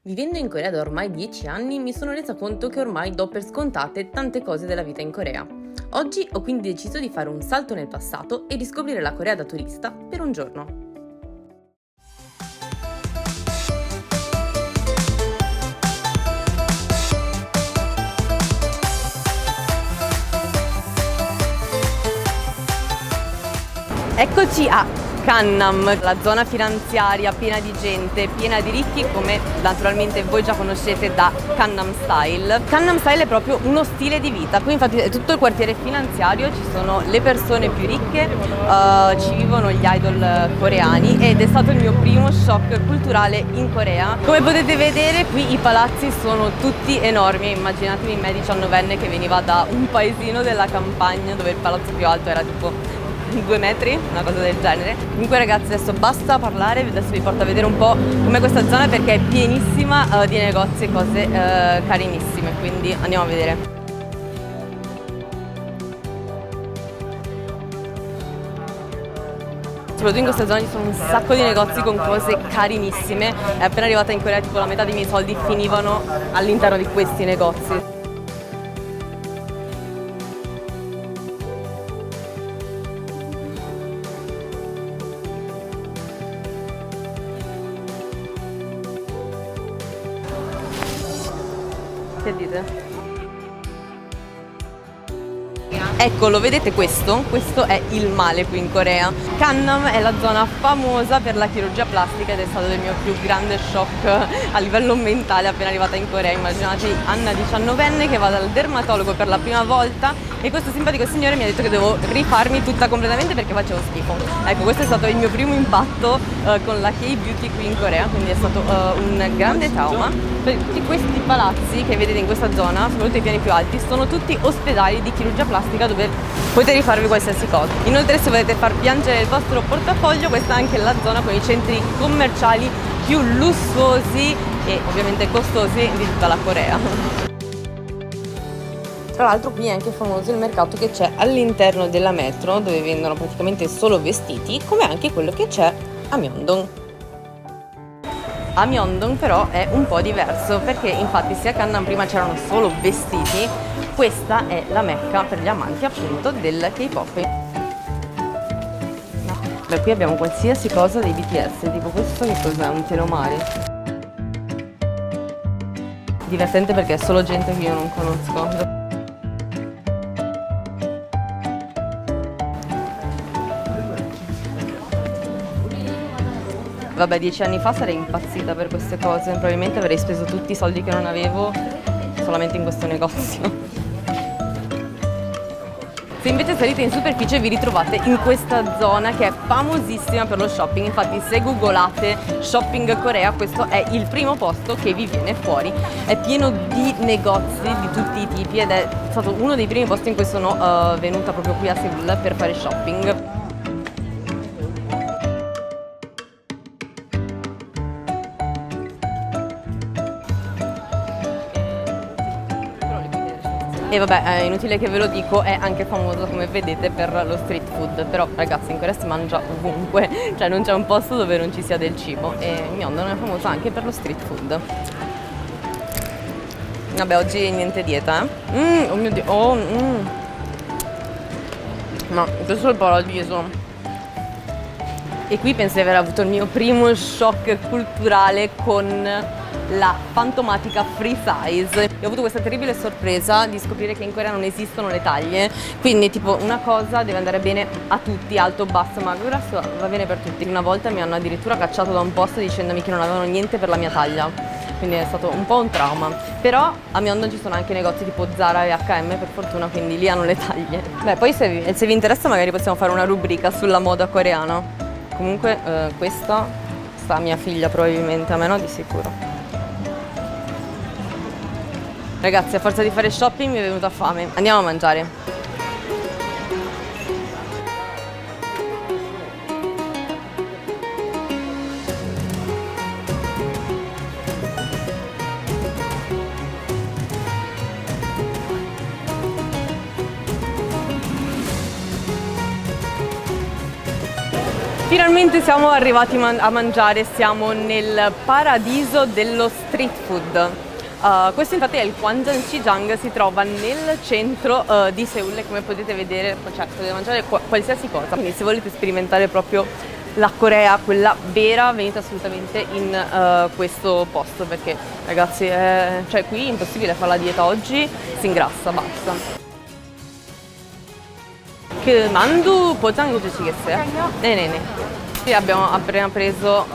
Vivendo in Corea da ormai 10 anni mi sono resa conto che ormai do per scontate tante cose della vita in Corea. Oggi ho quindi deciso di fare un salto nel passato e di scoprire la Corea da turista per un giorno. Eccoci a Gangnam, la zona finanziaria piena di gente, piena di ricchi, come naturalmente voi già conoscete da Gangnam Style. Gangnam Style è proprio uno stile di vita, qui infatti è tutto il quartiere finanziario, ci sono le persone più ricche, ci vivono gli idol coreani ed è stato il mio primo shock culturale in Corea. Come potete vedere qui i palazzi sono tutti enormi, immaginatevi me 19enne che veniva da un paesino della campagna dove il palazzo più alto era tipo 2 metri, una cosa del genere. Comunque ragazzi, adesso basta parlare, adesso vi porto a vedere un po' com'è questa zona perché è pienissima di negozi e cose carinissime, quindi andiamo a vedere. Soprattutto in questa zona ci sono un sacco di negozi con cose carinissime. È appena arrivata in Corea, tipo la metà dei miei soldi finivano all'interno di questi negozi. Che dite? Eccolo, vedete questo? Questo è il male qui in Corea. Gangnam è la zona famosa per la chirurgia plastica ed è stato il mio più grande shock a livello mentale appena arrivata in Corea. Immaginate Anna 19enne che va dal dermatologo per la prima volta e questo simpatico signore mi ha detto che devo rifarmi tutta completamente perché facevo schifo. Ecco, questo è stato il mio primo impatto con la K-beauty qui in Corea, quindi è stato un grande trauma. Tutti questi palazzi che vedete in questa zona, soprattutto i piani più alti, sono tutti ospedali di chirurgia plastica dove potete rifarvi qualsiasi cosa. Inoltre, se volete far piangere il vostro portafoglio, questa è anche la zona con i centri commerciali più lussuosi e ovviamente costosi di tutta la Corea. Tra l'altro qui è anche famoso il mercato che c'è all'interno della metro, dove vendono praticamente solo vestiti, come anche quello che c'è a Myeongdong. A Myeongdong però è un po' diverso perché infatti sia a Gangnam prima c'erano solo vestiti, questa è la mecca per gli amanti appunto del K-pop. Beh, qui abbiamo qualsiasi cosa dei BTS, tipo questo che cos'è? Un telomare. Divertente perché è solo gente che io non conosco. Vabbè, 10 anni fa sarei impazzita per queste cose, probabilmente avrei speso tutti i soldi che non avevo solamente in questo negozio. Se invece salite in superficie vi ritrovate in questa zona che è famosissima per lo shopping, infatti se googolate shopping Corea questo è il primo posto che vi viene fuori, è pieno di negozi di tutti i tipi ed è stato uno dei primi posti in cui sono venuta proprio qui a Seoul per fare shopping. E vabbè, è inutile che ve lo dico, è anche famoso come vedete per lo street food, però ragazzi in Corea si mangia ovunque, cioè non c'è un posto dove non ci sia del cibo e Myeongdong è famosa anche per lo street food. Vabbè, oggi niente dieta, oh mio Dio, ma questo è il paradiso. E qui penso di aver avuto il mio primo shock culturale con la fantomatica free size. E ho avuto questa terribile sorpresa di scoprire che in Corea non esistono le taglie, quindi tipo una cosa deve andare bene a tutti, alto, basso, magro, grasso, va bene per tutti. Una volta mi hanno addirittura cacciato da un posto dicendomi che non avevano niente per la mia taglia, quindi è stato un po' un trauma. Però a Myeongdong ci sono anche negozi tipo Zara e H&M per fortuna, quindi lì hanno le taglie. Beh, poi se vi interessa magari possiamo fare una rubrica sulla moda coreana. Comunque questa sta a mia figlia probabilmente, a me no di sicuro. Ragazzi, a forza di fare shopping mi è venuta fame. Andiamo a mangiare. Finalmente siamo arrivati a mangiare, siamo nel paradiso dello street food. Questo infatti è il Kwangjang, si trova nel centro di Seul e come potete vedere cioè, potete mangiare qualsiasi cosa. Quindi se volete sperimentare proprio la Corea, quella vera, venite assolutamente in questo posto perché ragazzi cioè qui è impossibile fare la dieta oggi, si ingrassa, basta. 그 만두 포장해 주시겠어요? 네네네. Qui abbiamo appena preso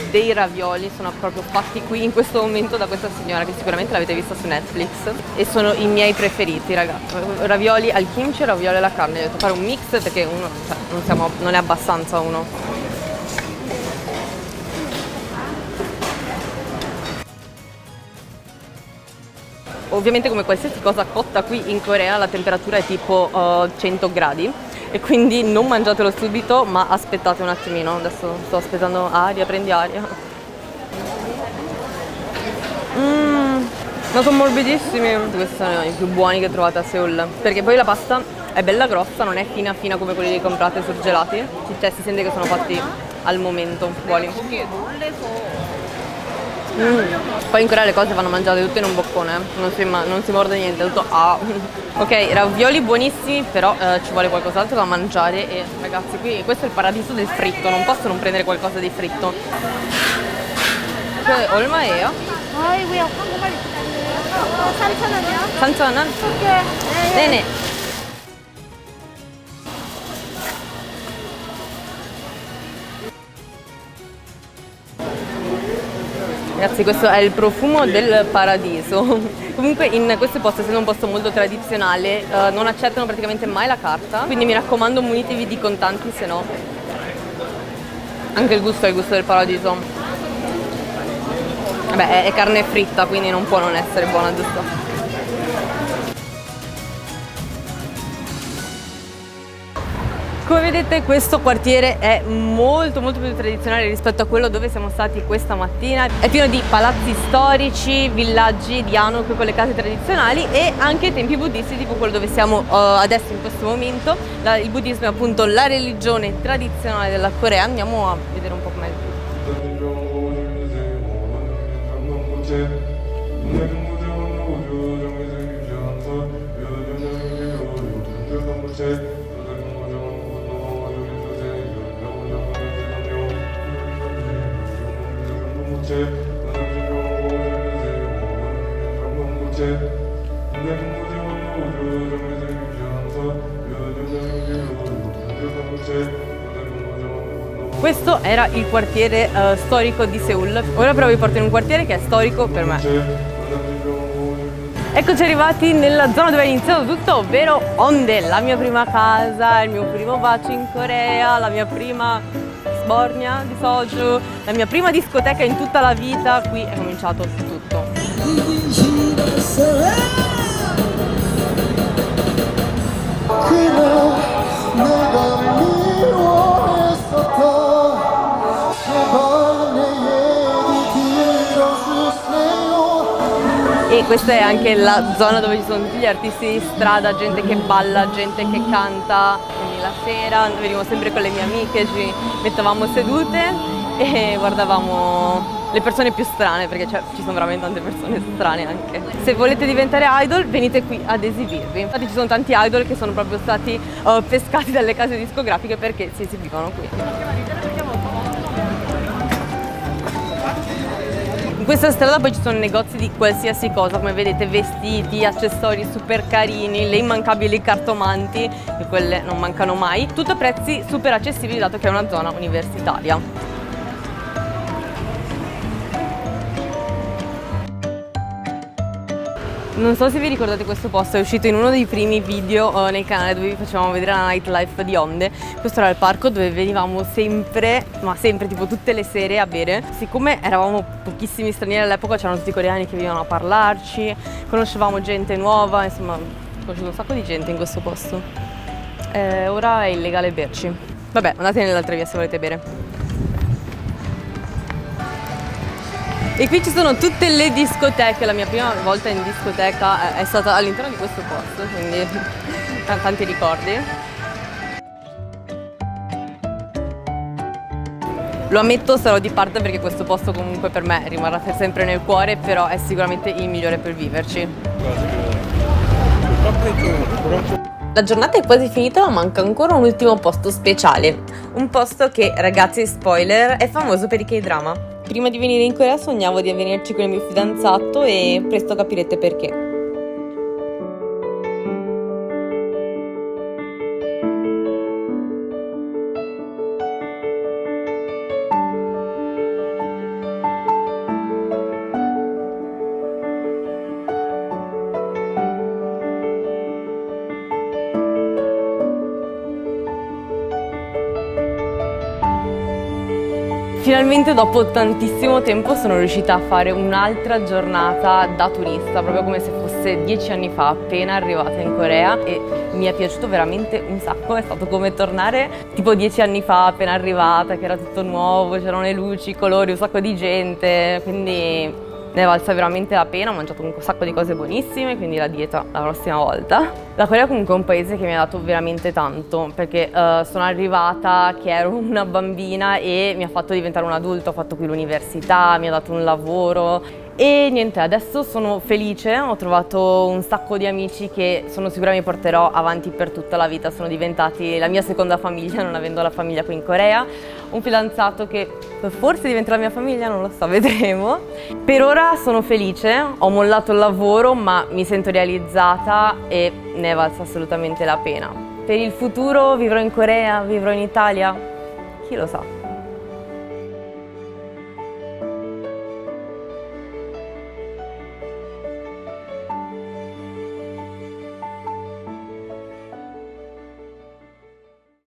dei ravioli, sono proprio fatti qui in questo momento da questa signora che sicuramente l'avete vista su Netflix e sono i miei preferiti ragazzi, ravioli al kimchi e ravioli alla carne, ho detto fare un mix perché uno, cioè, non è abbastanza uno. Ovviamente come qualsiasi cosa cotta qui in Corea la temperatura è tipo 100 gradi e quindi non mangiatelo subito ma aspettate un attimino, adesso sto aspettando aria, prendi aria. Ma sono morbidissimi, questi sono i più buoni che trovate a Seul perché poi la pasta è bella grossa, non è fina fina come quelli che comprate surgelati, cioè si sente che sono fatti al momento, buoni. Poi in Corea le cose vanno mangiate tutte in un boccone, non si morde niente, tutto Ok, ravioli buonissimi, però ci vuole qualcos'altro da mangiare e ragazzi qui questo è il paradiso del fritto, non posso non prendere qualcosa di fritto. Cioè, 얼마예요? 아이고야, 한국말 3,000원이요? 3,000원? 오케이. 네네. Ragazzi questo è il profumo del paradiso. Comunque in questo posto, essendo un posto molto tradizionale, non accettano praticamente mai la carta, quindi mi raccomando munitevi di contanti, se no anche il gusto è il gusto del paradiso. Vabbè è carne fritta quindi non può non essere buona, giusto? Come vedete questo quartiere è molto più tradizionale rispetto a quello dove siamo stati questa mattina. È pieno di palazzi storici, villaggi di Hanok con le case tradizionali e anche templi buddisti tipo quello dove siamo adesso in questo momento. Il buddismo è appunto la religione tradizionale della Corea. Andiamo a vedere un po' com'è. Questo era il quartiere storico di Seul. Ora però vi porto in un quartiere che è storico per me. Eccoci arrivati nella zona dove è iniziato tutto, ovvero Hongdae, la mia prima casa, il mio primo bacio in Corea, la mia prima sbornia di soju, la mia prima discoteca in tutta la vita. Qui è cominciato tutto. E questa è anche la zona dove ci sono tutti gli artisti di strada, gente che balla, gente che canta. Quindi la sera venivo sempre con le mie amiche, ci mettevamo sedute e guardavamo le persone più strane, perché ci sono veramente tante persone strane anche. Se volete diventare idol venite qui ad esibirvi. Infatti ci sono tanti idol che sono proprio stati pescati dalle case discografiche perché si esibivano qui. In questa strada poi ci sono negozi di qualsiasi cosa, come vedete vestiti, accessori super carini, le immancabili cartomanti, e quelle non mancano mai, tutto a prezzi super accessibili dato che è una zona universitaria. Non so se vi ricordate questo posto, è uscito in uno dei primi video nel canale dove vi facevamo vedere la nightlife di Hongdae. Questo era il parco dove venivamo sempre, ma sempre, tipo tutte le sere a bere. Siccome eravamo pochissimi stranieri all'epoca, c'erano tutti i coreani che venivano a parlarci, conoscevamo gente nuova, insomma, ho conosciuto un sacco di gente in questo posto. Ora è illegale berci. Vabbè, andate nell'altra via se volete bere. E qui ci sono tutte le discoteche, la mia prima volta in discoteca è stata all'interno di questo posto, quindi tanti ricordi. Lo ammetto, sarò di parte perché questo posto comunque per me rimarrà per sempre nel cuore, però è sicuramente il migliore per viverci. La giornata è quasi finita, ma manca ancora un ultimo posto speciale. Un posto che, ragazzi, spoiler, è famoso per i K-drama. Prima di venire in Corea sognavo di venirci con il mio fidanzato e presto capirete perché. Finalmente dopo tantissimo tempo sono riuscita a fare un'altra giornata da turista, proprio come se fosse 10 anni fa, appena arrivata in Corea, e mi è piaciuto veramente un sacco. È stato come tornare tipo 10 anni fa, appena arrivata, che era tutto nuovo, c'erano le luci, i colori, un sacco di gente, quindi ne è valsa veramente la pena. Ho mangiato un sacco di cose buonissime, quindi la dieta la prossima volta. La Corea comunque è un paese che mi ha dato veramente tanto, perché sono arrivata che ero una bambina e mi ha fatto diventare un adulto. Ho fatto qui l'università, mi ha dato un lavoro e niente, adesso sono felice, ho trovato un sacco di amici che sono sicura mi porterò avanti per tutta la vita, sono diventati la mia seconda famiglia, non avendo la famiglia qui in Corea, un fidanzato che forse diventerà la mia famiglia, non lo so, vedremo. Per ora sono felice, ho mollato il lavoro ma mi sento realizzata e ne è valsa assolutamente la pena. Per il futuro vivrò in Corea, vivrò in Italia, chi lo sa.